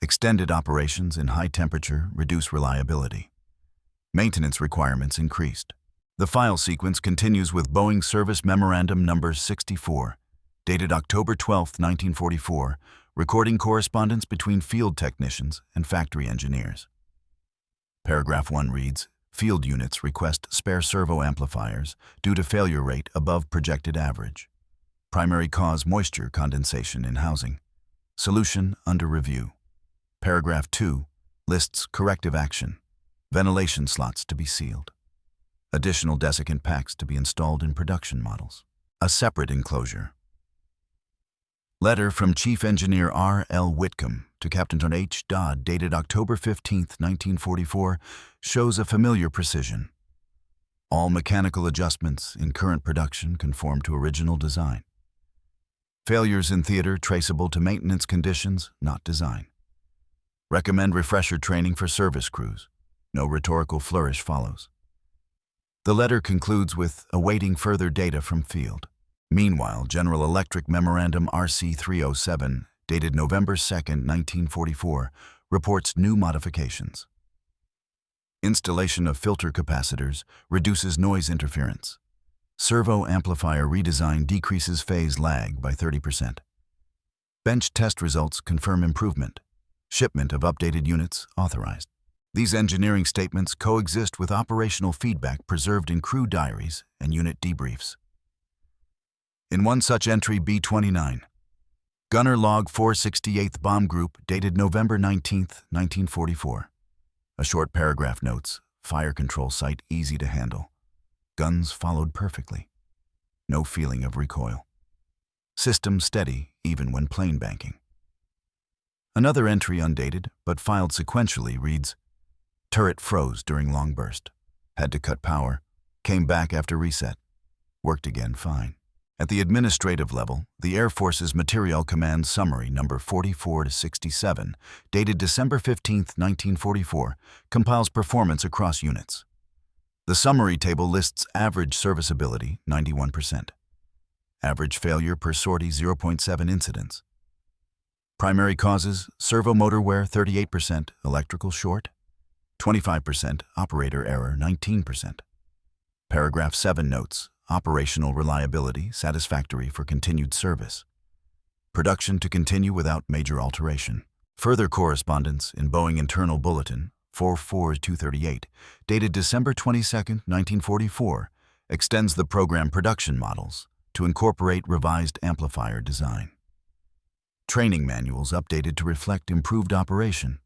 Extended operations in high temperature reduce reliability. Maintenance requirements increased. The file sequence continues with Boeing Service Memorandum Number 64, dated October 12, 1944, recording correspondence between field technicians and factory engineers. Paragraph 1 reads, field units request spare servo amplifiers due to failure rate above projected average. Primary cause moisture condensation in housing. Solution under review. Paragraph 2 lists corrective action. Ventilation slots to be sealed. Additional desiccant packs to be installed in production models. A separate enclosure. Letter from Chief Engineer R. L. Whitcomb to Captain John H. Dodd, dated October 15, 1944, shows a familiar precision. All mechanical adjustments in current production conform to original design. Failures in theater traceable to maintenance conditions, not design. Recommend refresher training for service crews. No rhetorical flourish follows. The letter concludes with awaiting further data from field. Meanwhile, General Electric Memorandum RC 307, dated November 2, 1944, reports new modifications. Installation of filter capacitors reduces noise interference. Servo amplifier redesign decreases phase lag by 30%. Bench test results confirm improvement. Shipment of updated units authorized. These engineering statements coexist with operational feedback preserved in crew diaries and unit debriefs. In one such entry, B-29, Gunner Log 468th Bomb Group, dated November 19, 1944. A short paragraph notes, fire control site easy to handle. Guns followed perfectly. No feeling of recoil. System steady even when plane banking. Another entry, undated but filed sequentially, reads, turret froze during long burst. Had to cut power. Came back after reset. Worked again fine. At the administrative level, the Air Force's Materiel Command Summary number 44-67, dated December 15, 1944, compiles performance across units. The summary table lists average serviceability, 91%. Average failure per sortie, 0.7 incidents. Primary causes, servo motor wear, 38%, electrical short, 25%, operator error, 19%. Paragraph 7 notes, operational reliability satisfactory for continued service. Production to continue without major alteration. Further correspondence in Boeing Internal Bulletin 44238, dated December 22, 1944, extends the program production models to incorporate revised amplifier design. Training manuals updated to reflect improved operation.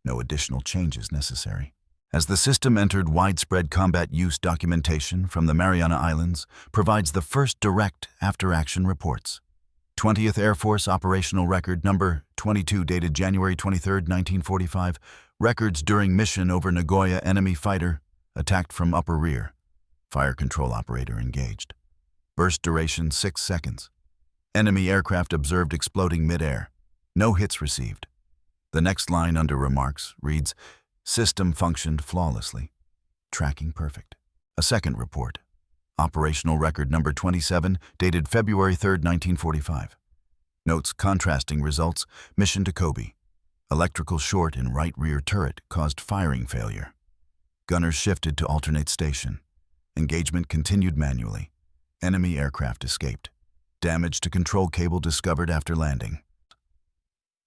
No additional changes necessary. As the system entered widespread combat use, documentation from the Mariana Islands provides the first direct after-action reports. 20th Air Force Operational Record Number 22, dated January 23, 1945, records during mission over Nagoya. Enemy fighter attacked from upper rear. Fire control operator engaged. Burst duration 6 seconds. Enemy aircraft observed exploding mid-air. No hits received. The next line under remarks reads, system functioned flawlessly. Tracking perfect. A second report. Operational Record Number 27, dated February 3, 1945. Notes contrasting results. Mission to Kobe. Electrical short in right rear turret caused firing failure. Gunners shifted to alternate station. Engagement continued manually. Enemy aircraft escaped. Damage to control cable discovered after landing.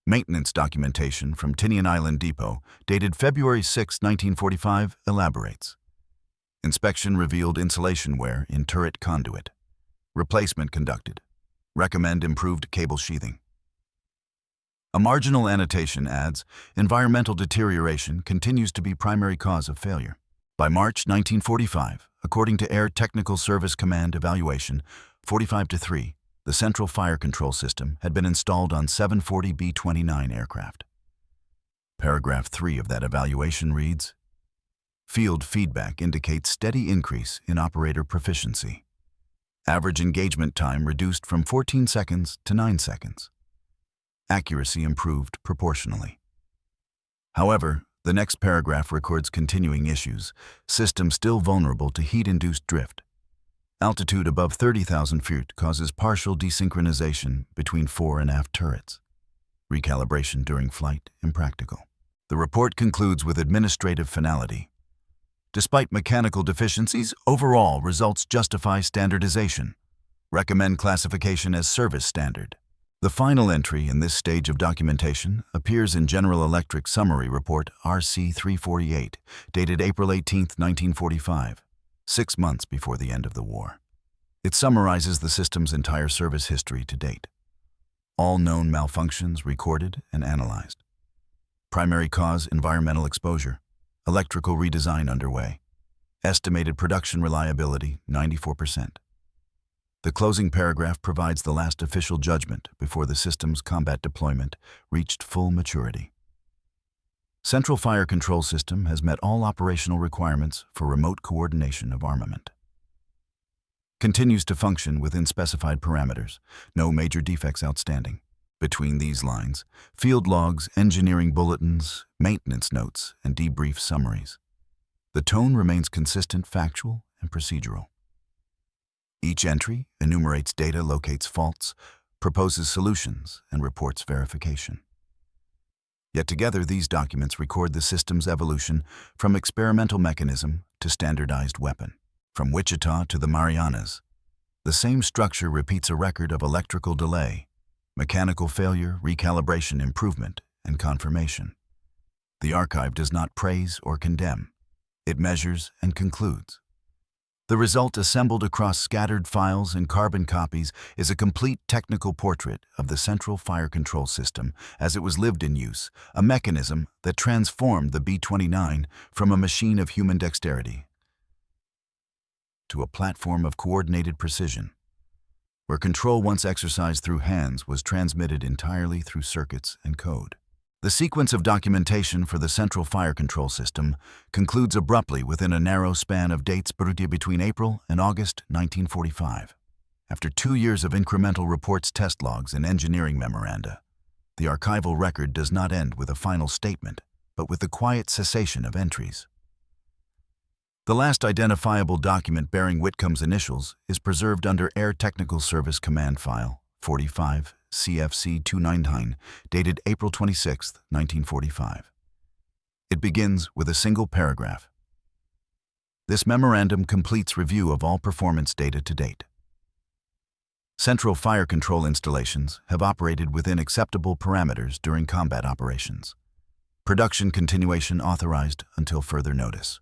Maintenance documentation from Tinian Island Depot, dated February 6, 1945, elaborates. Inspection revealed insulation wear in turret conduit. Replacement conducted. Recommend improved cable sheathing. A marginal annotation adds, environmental deterioration continues to be primary cause of failure. By March 1945, according to Air Technical Service Command evaluation 45-3, the Central Fire Control System had been installed on 740 B-29 aircraft. Paragraph 3 of that evaluation reads, "Field feedback indicates steady increase in operator proficiency. Average engagement time reduced from 14 seconds to 9 seconds. Accuracy improved proportionally." However, the next paragraph records continuing issues, system still vulnerable to heat-induced drift. Altitude above 30,000 feet causes partial desynchronization between fore and aft turrets. Recalibration during flight impractical. The report concludes with administrative finality. Despite mechanical deficiencies, overall results justify standardization. Recommend classification as service standard. The final entry in this stage of documentation appears in General Electric Summary Report RC 348, dated April 18, 1945, 6 months before the end of the war. It summarizes the system's entire service history to date. All known malfunctions recorded and analyzed. Primary cause: environmental exposure. Electrical redesign underway. Estimated production reliability: 94%. The closing paragraph provides the last official judgment before the system's combat deployment reached full maturity. Central Fire Control System has met all operational requirements for remote coordination of armament. Continues to function within specified parameters, no major defects outstanding. Between these lines, field logs, engineering bulletins, maintenance notes, and debrief summaries. The tone remains consistent, factual, and procedural. Each entry enumerates data, locates faults, proposes solutions, and reports verification. Yet together, these documents record the system's evolution from experimental mechanism to standardized weapon. From Wichita to the Marianas, the same structure repeats a record of electrical delay, mechanical failure, recalibration, improvement, and confirmation. The archive does not praise or condemn. It measures and concludes. The result, assembled across scattered files and carbon copies, is a complete technical portrait of the Central Fire Control System as it was lived in use, a mechanism that transformed the B-29 from a machine of human dexterity to a platform of coordinated precision, where control once exercised through hands was transmitted entirely through circuits and code. The sequence of documentation for the Central Fire Control System concludes abruptly within a narrow span of dates between April and August 1945. After 2 years of incremental reports, test logs, and engineering memoranda, the archival record does not end with a final statement, but with the quiet cessation of entries. The last identifiable document bearing Whitcomb's initials is preserved under Air Technical Service Command File 45 CFC 299, dated April 26, 1945. It begins with a single paragraph. This memorandum completes review of all performance data to date. Central Fire Control installations have operated within acceptable parameters during combat operations. Production continuation authorized until further notice.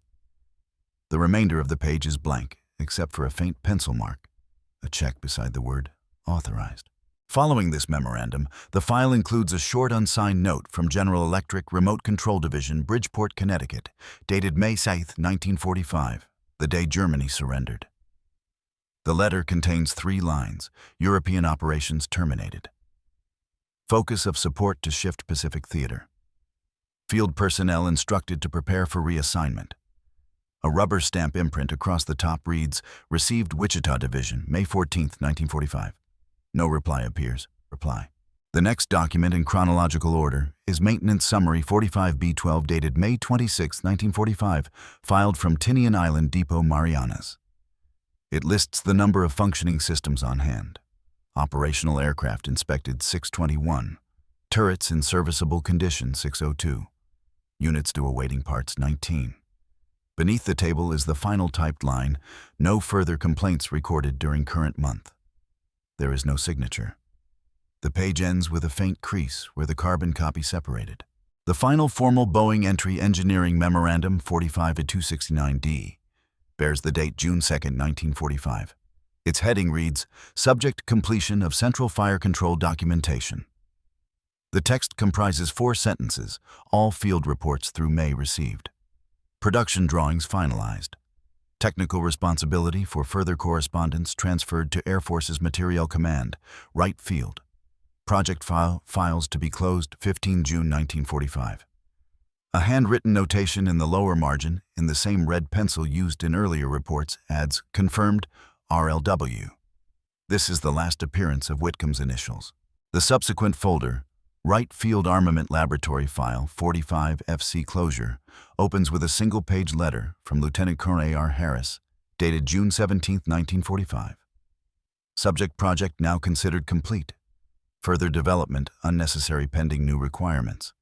The remainder of the page is blank, except for a faint pencil mark, a check beside the word authorized. Following this memorandum, the file includes a short unsigned note from General Electric Remote Control Division, Bridgeport, Connecticut, dated May 7, 1945, the day Germany surrendered. The letter contains 3 lines: European operations terminated. Focus of support to shift Pacific Theater. Field personnel instructed to prepare for reassignment. A rubber stamp imprint across the top reads, Received Wichita Division, May 14, 1945. No reply appears. Reply. The next document in chronological order is Maintenance Summary 45B12, dated May 26, 1945, filed from Tinian Island Depot, Marianas. It lists the number of functioning systems on hand. Operational aircraft inspected 621. Turrets in serviceable condition 602. Units due awaiting parts 19. Beneath the table is the final typed line, No further complaints recorded during current month. There is no signature. The page ends with a faint crease where the carbon copy separated. The final formal Boeing Entry Engineering Memorandum 45-269D bears the date June 2, 1945. Its heading reads, Subject Completion of Central Fire Control Documentation. The text comprises 4 sentences, all field reports through May received. Production drawings finalized. Technical responsibility for further correspondence transferred to Air Force's Materiel Command, Wright Field. Project files to be closed 15 June 1945. A handwritten notation in the lower margin, in the same red pencil used in earlier reports, adds, "Confirmed, RLW." This is the last appearance of Whitcomb's initials. The subsequent folder, Wright Field Armament Laboratory File 45 FC Closure, opens with a single-page letter from Lieutenant Colonel A.R. Harris, dated June 17, 1945. Subject: project now considered complete. Further development unnecessary pending new requirements.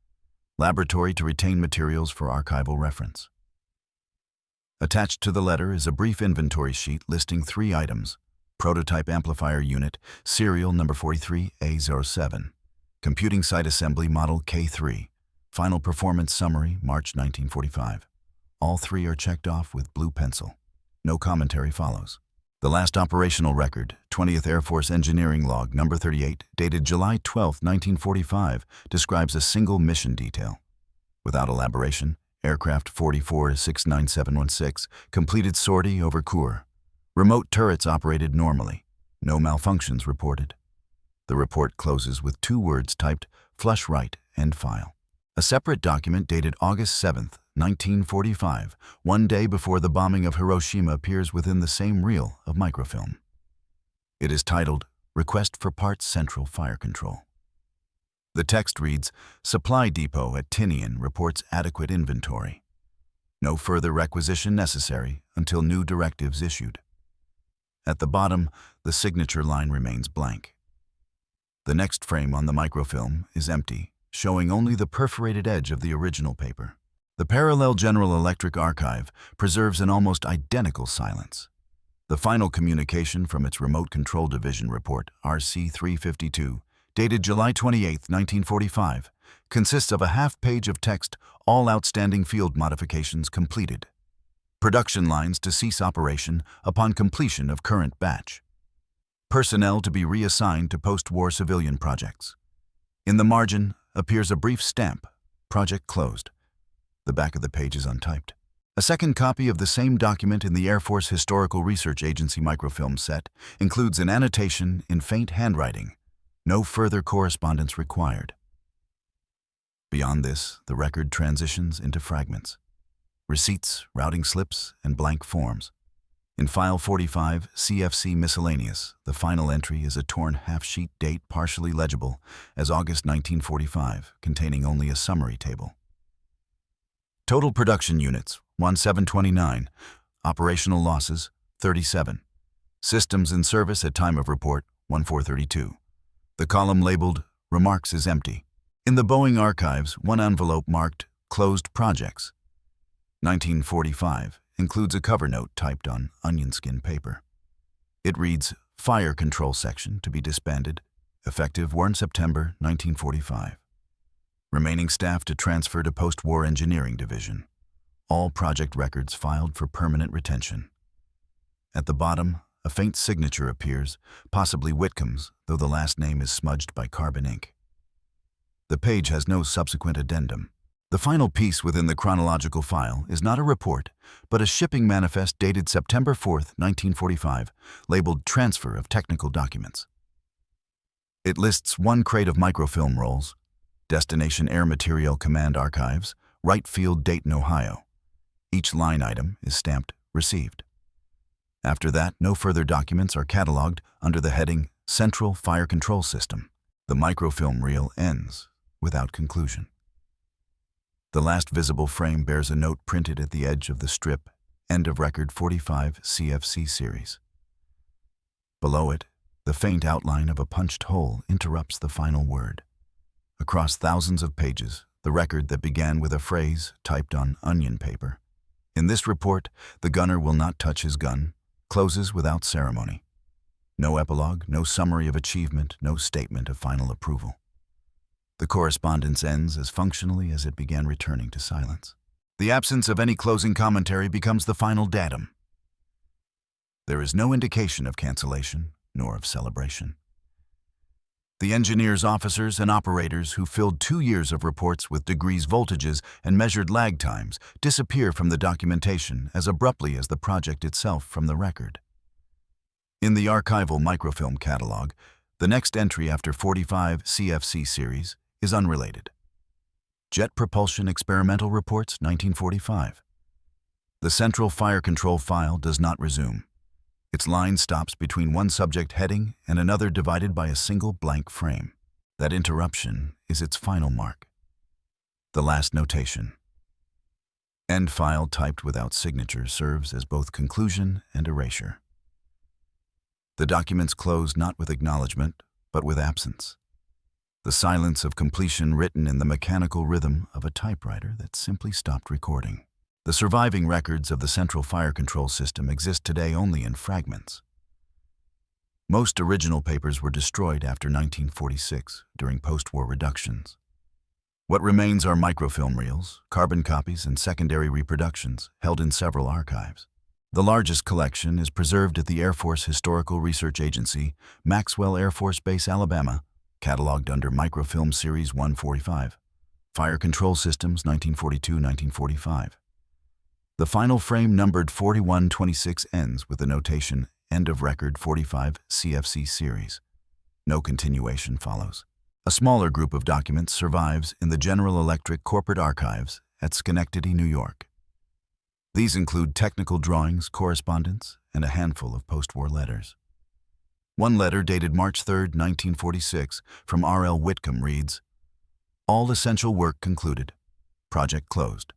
Laboratory to retain materials for archival reference. Attached to the letter is a brief inventory sheet listing 3 items: prototype amplifier unit, serial number 43A07, computing site assembly model K3, final performance summary, March 1945. All 3 are checked off with blue pencil. No commentary follows. The last operational record, 20th Air Force Engineering Log number 38, dated July 12, 1945, describes a single mission detail. Without elaboration, aircraft 44-69716 completed sortie over Kure. Remote turrets operated normally. No malfunctions reported. The report closes with 2 words typed, "Flush right, end file." A separate document dated August 7, 1945, 1 day before the bombing of Hiroshima, appears within the same reel of microfilm. It is titled, "Request for Parts Central Fire Control." The text reads, "Supply Depot at Tinian reports adequate inventory. No further requisition necessary until new directives issued." At the bottom, the signature line remains blank. The next frame on the microfilm is empty, showing only the perforated edge of the original paper. The parallel General Electric archive preserves an almost identical silence. The final communication from its Remote Control Division report, RC-352, dated July 28, 1945, consists of a half-page of text, "All outstanding field modifications completed. Production lines to cease operation upon completion of current batch. Personnel to be reassigned to post-war civilian projects." In the margin appears a brief stamp, "Project closed." The back of the page is untyped. A second copy of the same document in the Air Force Historical Research Agency microfilm set includes an annotation in faint handwriting, "No further correspondence required." Beyond this, the record transitions into fragments: receipts, routing slips, and blank forms. In File 45, CFC Miscellaneous, the final entry is a torn half-sheet date partially legible as August 1945, containing only a summary table. Total production units, 1729. Operational losses, 37. Systems in service at time of report, 1432. The column labeled "Remarks" is empty. In the Boeing archives, one envelope marked "Closed Projects." 1945 includes a cover note typed on onion skin paper. It reads, "Fire Control Section to be disbanded, effective 1 September 1945. Remaining staff to transfer to Post-War Engineering Division. All project records filed for permanent retention." At the bottom, a faint signature appears, possibly Whitcomb's, though the last name is smudged by carbon ink. The page has no subsequent addendum. The final piece within the chronological file is not a report, but a shipping manifest dated September 4, 1945, labeled "Transfer of Technical Documents." It lists 1 crate of microfilm rolls, Destination Air Materiel Command Archives, Wright Field, Dayton, Ohio. Each line item is stamped "Received." After that, no further documents are cataloged under the heading "Central Fire Control System." The microfilm reel ends without conclusion. The last visible frame bears a note printed at the edge of the strip, "End of Record 45 CFC Series." Below it, the faint outline of a punched hole interrupts the final word. Across thousands of pages, the record that began with a phrase typed on onion paper, "In this report, the gunner will not touch his gun," closes without ceremony. No epilogue, no summary of achievement, no statement of final approval. The correspondence ends as functionally as it began, returning to silence. The absence of any closing commentary becomes the final datum. There is no indication of cancellation nor of celebration. The engineers, officers, and operators who filled 2 years of reports with degrees, voltages, and measured lag times disappear from the documentation as abruptly as the project itself from the record. In the archival microfilm catalog, the next entry after 45 CFC series is unrelated. Jet Propulsion Experimental Reports, 1945. The central fire control file does not resume. Its line stops between one subject heading and another divided by a single blank frame. That interruption is its final mark. The last notation. End file typed without signature serves as both conclusion and erasure. The documents close not with acknowledgement, but with absence. The silence of completion written in the mechanical rhythm of a typewriter that simply stopped recording. The surviving records of the central fire control system exist today only in fragments. Most original papers were destroyed after 1946 during post-war reductions. What remains are microfilm reels, carbon copies, and secondary reproductions held in several archives. The largest collection is preserved at the Air Force Historical Research Agency, Maxwell Air Force Base, Alabama, catalogued under Microfilm Series 145. Fire Control Systems, 1942-1945. The final frame numbered 4126 ends with the notation End of Record 45 CFC Series. No continuation follows. A smaller group of documents survives in the General Electric Corporate Archives at Schenectady, New York. These include technical drawings, correspondence, and a handful of post-war letters. One letter dated March 3, 1946, from R.L. Whitcomb reads, "All essential work concluded. Project closed.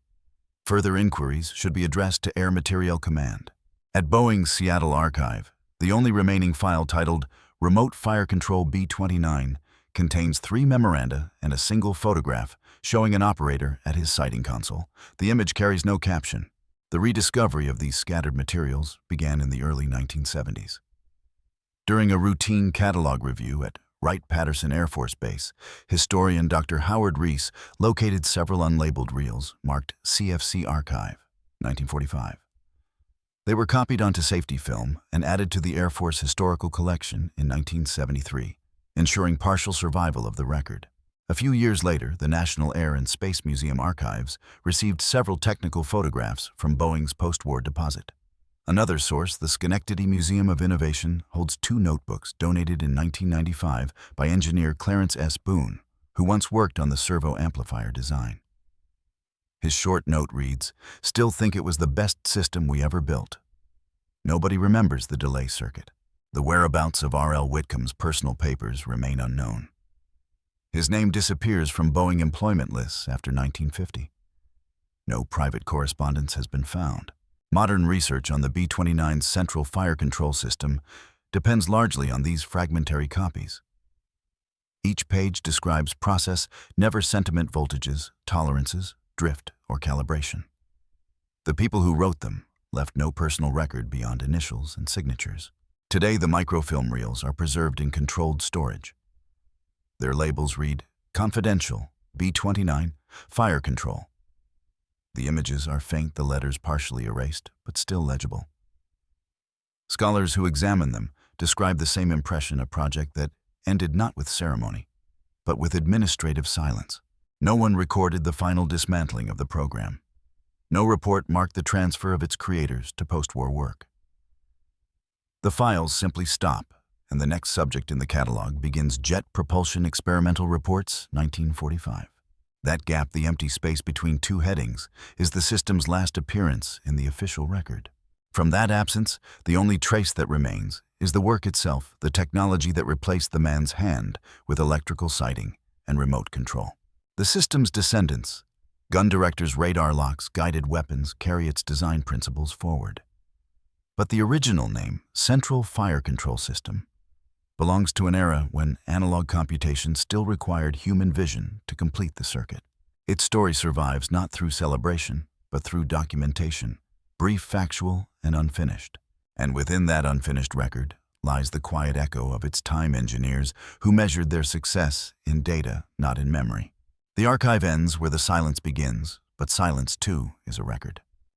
Further inquiries should be addressed to Air Materiel Command." At Boeing's Seattle archive, the only remaining file titled Remote Fire Control B-29 contains 3 memoranda and a single photograph showing an operator at his sighting console. The image carries no caption. The rediscovery of these scattered materials began in the early 1970s. During a routine catalog review at Wright-Patterson Air Force Base, historian Dr. Howard Reese located several unlabeled reels marked CFC Archive, 1945. They were copied onto safety film and added to the Air Force Historical Collection in 1973, ensuring partial survival of the record. A few years later, the National Air and Space Museum Archives received several technical photographs from Boeing's post-war deposit. Another source, the Schenectady Museum of Innovation, holds 2 notebooks donated in 1995 by engineer Clarence S. Boone, who once worked on the servo amplifier design. His short note reads, "Still think it was the best system we ever built." Nobody remembers the delay circuit. The whereabouts of R.L. Whitcomb's personal papers remain unknown. His name disappears from Boeing employment lists after 1950. No private correspondence has been found. Modern research on the B-29's central fire control system depends largely on these fragmentary copies. Each page describes process, never sentiment voltages, tolerances, drift, or calibration. The people who wrote them left no personal record beyond initials and signatures. Today, the microfilm reels are preserved in controlled storage. Their labels read, Confidential, B-29, Fire Control. The images are faint, the letters partially erased, but still legible. Scholars who examine them describe the same impression, a project that ended not with ceremony, but with administrative silence. No one recorded the final dismantling of the program. No report marked the transfer of its creators to post-war work. The files simply stop, and the next subject in the catalog begins Jet Propulsion Experimental Reports, 1945. That gap, the empty space between 2 headings, is the system's last appearance in the official record. From that absence, the only trace that remains is the work itself, the technology that replaced the man's hand with electrical sighting and remote control. The system's descendants, gun directors' radar locks, guided weapons, carry its design principles forward. But the original name, Central Fire Control System, belongs to an era when analog computation still required human vision to complete the circuit. Its story survives not through celebration, but through documentation, brief, factual, and unfinished. And within that unfinished record lies the quiet echo of its time engineers who measured their success in data, not in memory. The archive ends where the silence begins, but silence, too, is a record.